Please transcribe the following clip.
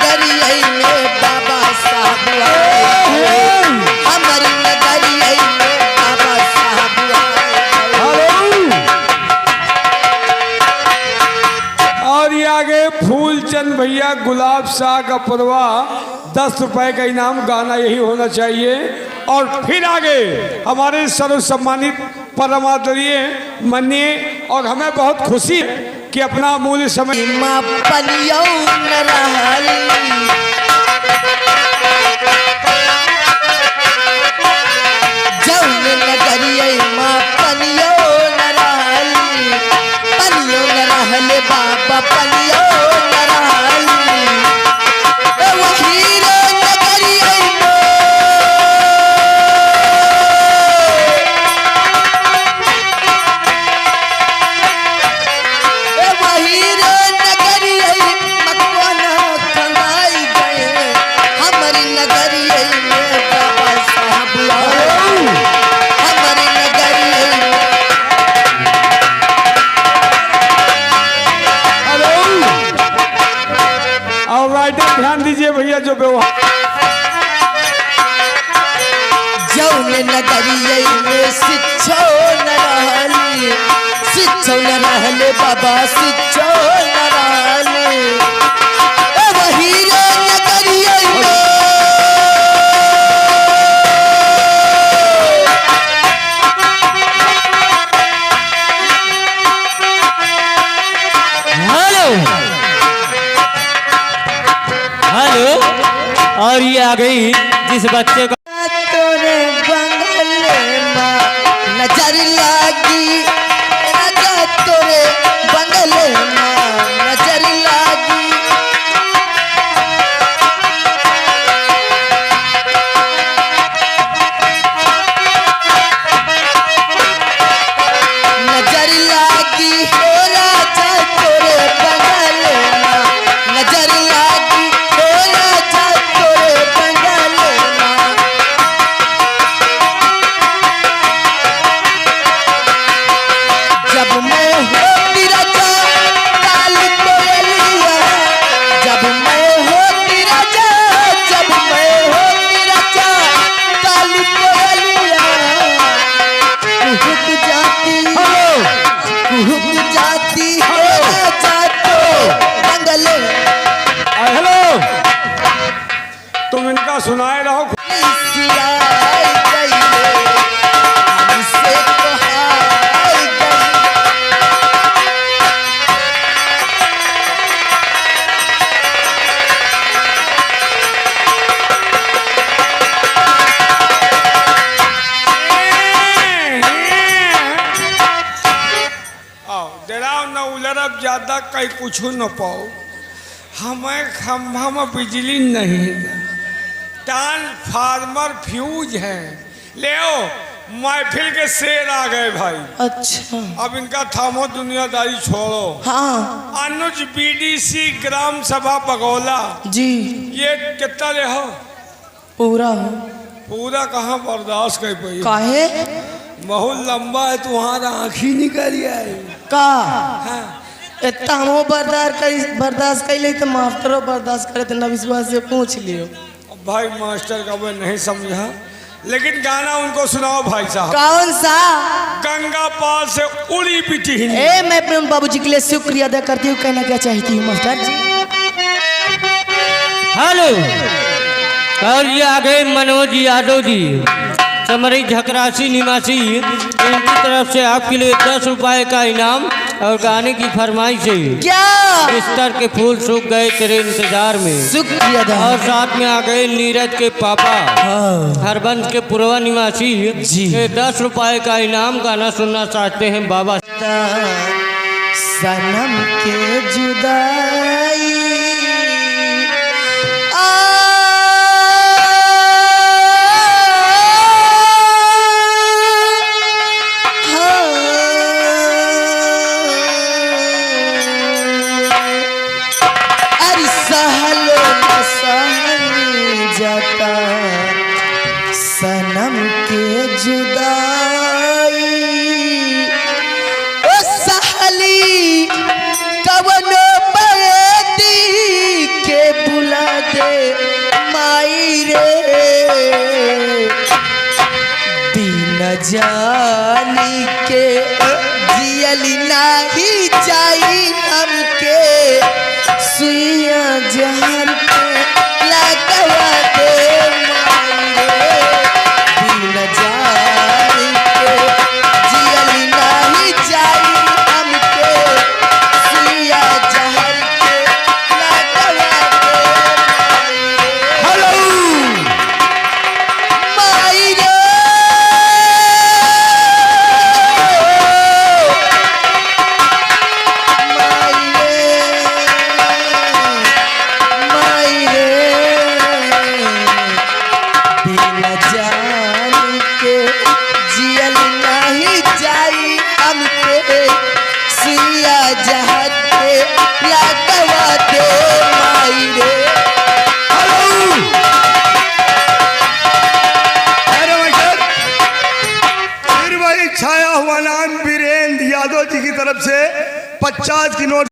नगरिया में बाबा साहब आए, हमारी नगरिया में बाबा साहब आए। और ये आगे फूलचंद भैया गुलाब शाह का परवा 10 रुपए का इनाम, गाना यही होना चाहिए। और फिर आगे हमारे सर्व सम्मानित परमादरणीय माननीय, और हमें बहुत खुशी है कि अपना अमूल्य समय माँ पलियो न रहली, जौन नगरिया माँ पलियो न रहली, पलियो न रहले बाबा पलियो न रहली। वही रे नगरिया में, वही रे नगरिया मकवाना खंगाई गए, हमारी नगरिया में बाबा साहब आए, हमारी नगरिया में। और राइटर ध्यान दीजिए भैया, जो व्यवहार जौन नगरिया में शिक्षो न रहली, शिक्षो न रहले बाबा शिक्षो न रहले। वही रे नगरिया में, हेलो। और ये आ गई जिस बच्चे को तोरे बंगले माँ नजर लागी, राजा तोरे बंगले माँ नजर लागी। नजर लागी हो राजा तोरे बंगले माँ नजर लागी हो राजा तोरे बंगले माँ। जब मैं होती राजा काल कोयलिया, जब मैं होती राजा, जब मैं होती राजा काल कोयलिया, कुहुक जाती कुहुक जाती हो राजा तो बंगले। हेलो, तुम इनका सुनाए रहो। सियाई गई हमसे तो हाय गई। डराव न उलरब ज्यादा कहीं कुछ न पाओ, हमें खंभा में बिजली नहीं, ट्रांसफार्मर फ्यूज है। ले महफिल के शेर आ गए भाई। अच्छा अब इनका थामो, दुनियादारी छोड़ो। हाँ अनुज बीडीसी ग्राम सभा बगौला जी, ये कितना ले हो? पूरा पूरा कहाँ बर्दाश्त कर पाई, काहे बहुत लंबा है, तुम्हारा आँखी निकल आई का हाँ। इतना हम बर्दाश्त कैले तो मास्टरों बर्दाश्त करे तो विश्वास से पूछ लियो। भाई मास्टर का मैं नहीं समझा, लेकिन गाना उनको सुनाओ भाई साहब। कौन सा? गंगा पार से उड़ी पिटी हिंदी। मैं अपने बाबूजी के लिए शुक्रिया अदा करती हूँ। कहना क्या चाहती हूँ मास्टर जी? हेलो। और ये आ गए मनोज यादव जी, समरी झकरासी निवासी, इनकी तरफ से आपके लिए 10 रुपए का इनाम और गाने की फरमाइश है। क्या? बिस्तर के फूल सूख गए तेरे इंतजार में, शुक्रिया। और साथ में आ गए नीरज के पापा हरबंस के पूर्वा निवासी जी, 10 रुपए का इनाम। गाना सुनना चाहते हैं बाबा। सनम के जुदाई सनम के जुदाई ओ सहली कवनो पैदी जियली नाही जाई हमके सुइया जहर पे लगवा दे बिन जान के जियली नाही जाई हमके सुइया जहर पे लगवा दे हेलो माई रे जहाज पे लगवा दे माई रे। फिर वही छाया हुआ नाम वीरेंद्र यादव जी की तरफ से 50 की नोट